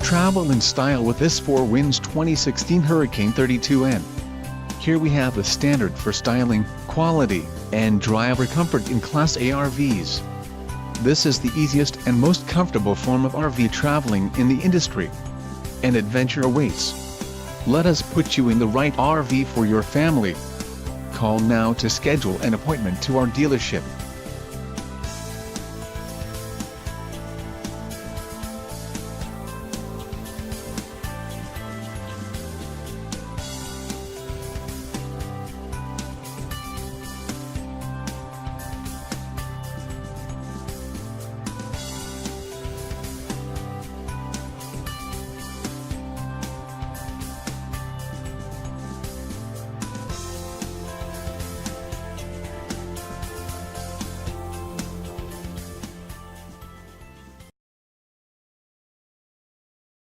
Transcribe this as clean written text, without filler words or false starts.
Travel in style with this 4 Winds 2016 Hurricane 32N. Here we have the standard for styling, quality, and driver comfort in Class A RVs. This is the easiest and most comfortable form of RV traveling in the industry. An adventure awaits. Let us put you in the right RV for your family. Call now to schedule an appointment to our dealership.